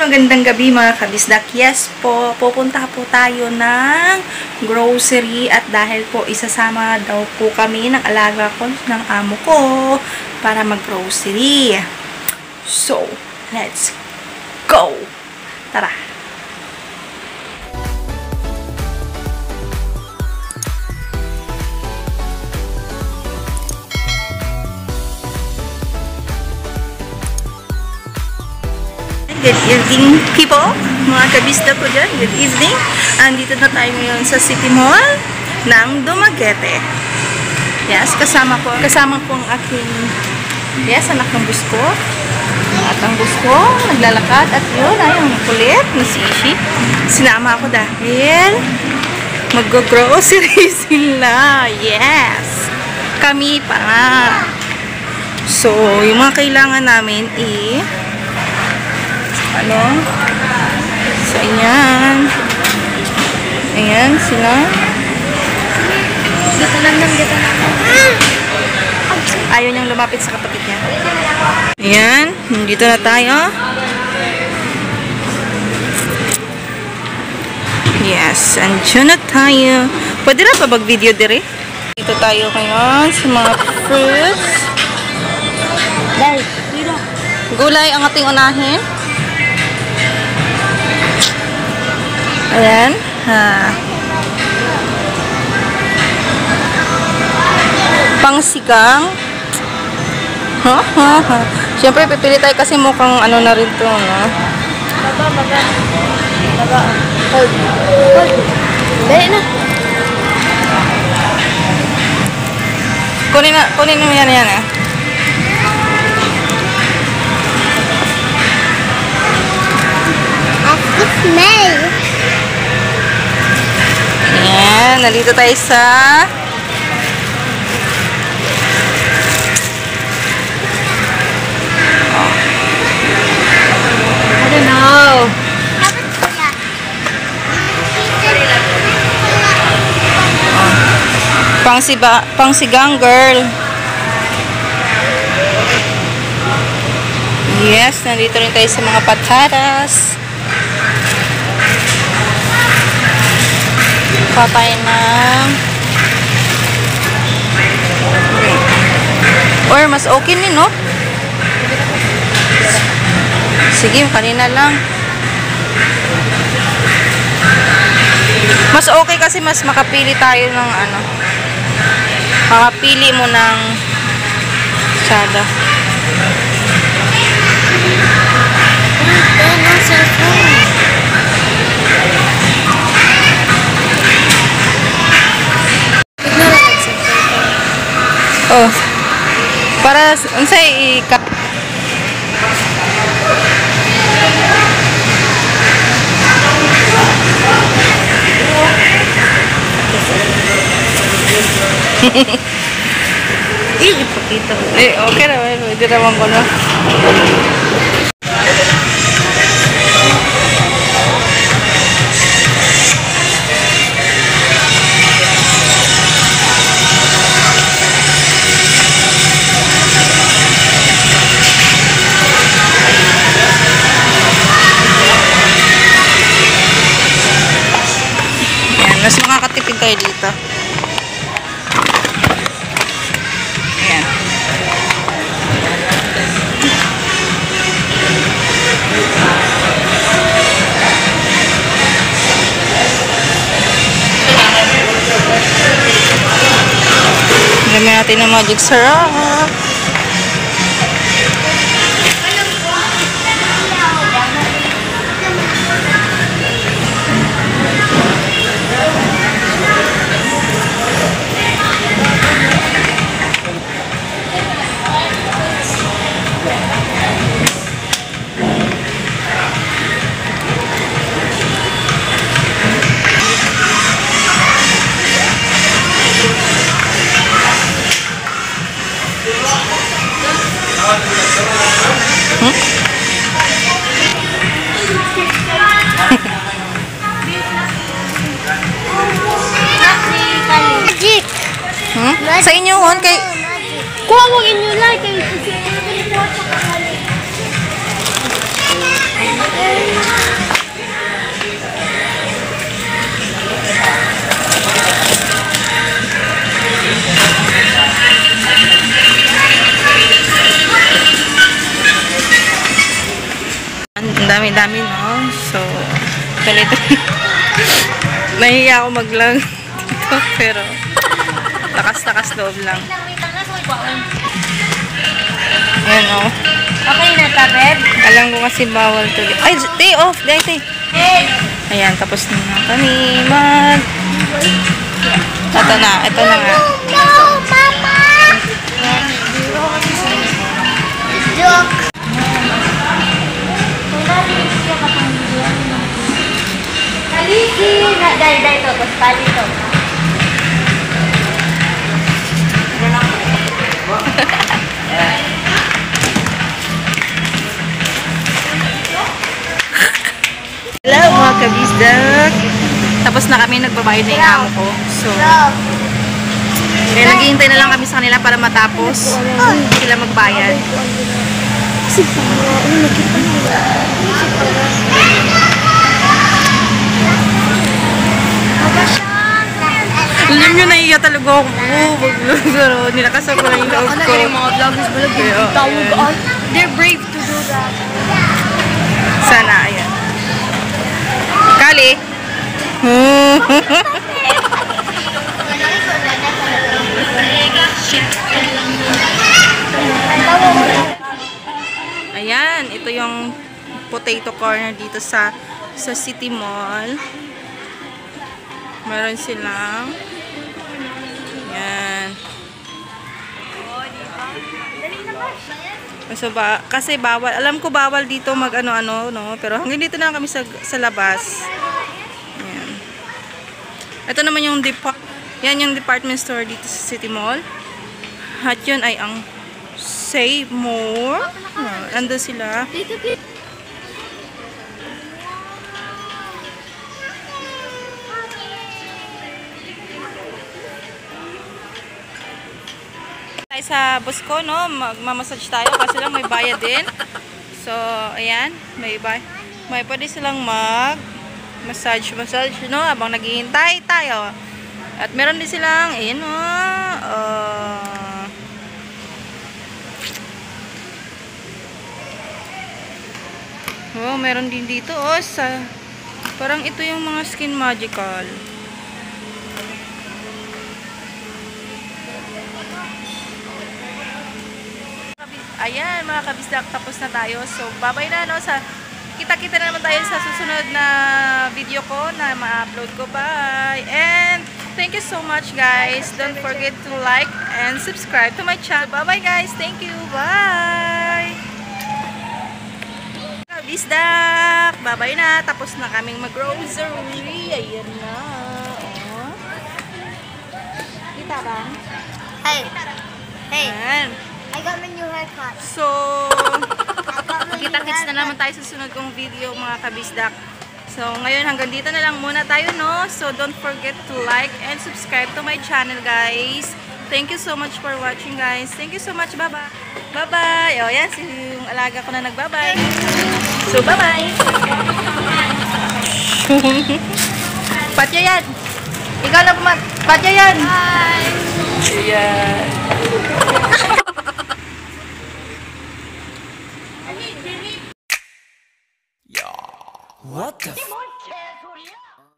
magandang gabi mga kabisdak. Yes po, pupunta po tayo ng grocery at dahil po isasama daw po kami ng alaga ko, ng amo ko para mag-grocery. So, let's go! Tara! Good evening, people! Mga kabista ko dyan, good evening! Andito na tayo ngayon sa City Mall ng Dumaguete. Yes, kasama ko ang aking anak ng bus ko. At ang bus ko, naglalakad. At yun, ay ang kulit ni Sishi. Sinama ako dahil mag-grocery sila. Yes! Kami pa nga. So, yung mga kailangan namin so, ayan sila. Ayaw niyang lumapit sa kapatid niya. Ayan, dito na tayo. Yes, andyan na tayo. Pwede na pa mag-video dire? Dito tayo ngayon sa mga fruits. Gulay ang ating unahin. Ayan. Pangsigang. Siyempre, pipili tayo kasi mukhang ano na rin to, no? Hold. Dali na. Kunin mo yan eh. Smell. Ayan, nandito tayo sa I don't know. Pangsigang girl. Yes, nandito rin tayo sa mga patatas. Papay ng or mas okay ni, no? Sige, kanina lang. Mas okay kasi mas makapili tayo ng makapili mo ng sada. Oh, para unsay ipakita. Okay na, hindi naman ko na. Mas makakatipid tayo dito. Ayan. Lagyan natin ng magic syrup. Magic. Sa inyo hon kay kuha mo inyo like kay Ang dami-dami, no? So, tuloy-tuloy. Nahiya ako mag-vlog dito, pero lakas-lakas loob lang. Ayan, oh. Okay na, tabeb. Alam ko kasi bawal to. Ay, day off! Day. Ayan, tapos na kami mag... Ito na nga. No, mama! Joke. Kalisi! Dahil to, tapos pali to. Hello mga kabisdak! Tapos na kami, nagbabayad na yung amo ko. So, naghihintay na lang kami sa kanila para matapos sila magbayad. Alam nyo, naiya talaga ako. Pero nilakasan ko lang yung loob ko. They're brave to do that. Sana, ayan. Kali! Ayan, ito yung potato corner dito sa City Mall. Meron silang ayan. So, kasi bawal, alam ko bawal dito mag ano-ano, no? Pero hanggang dito na kami sa labas. Ayan. Ito naman yung yan yung department store dito sa City Mall. At yun ay ang Save More. Ando sila. Tayo sa bus ko, no? Magmamassage tayo kasi lang may bayad din. So, ayan. May pwede silang massage, no? Habang naghihintay tayo. At meron din silang, ayan, meron din dito, parang ito yung mga Skin Magical. Ayan, mga kabisdak, tapos na tayo. So, bye-bye na, no? Kita-kita na naman tayo sa susunod na video ko na ma-upload ko. Bye! And thank you so much, guys. Don't forget to like and subscribe to my channel. Bye-bye, guys. Thank you. Bye! Kabisdak! Bye-bye na. Tapos na kaming mag-grocery. Ayan na. Oh. Kita ba? Hey. Ayan. I got my new haircut. So, kita-kits na naman tayo sa sunod kong video, mga kabisdak. So, ngayon hanggang dito na lang muna tayo, no? So, don't forget to like and subscribe to my channel, guys. Thank you so much for watching, guys. Thank you so much. Bye-bye. Bye-bye. O, yan. Yung alaga ko na nagbabay. So, bye-bye. Patya yan. Ikaw na pumat. Patya yan. Bye. Ayan. What the f-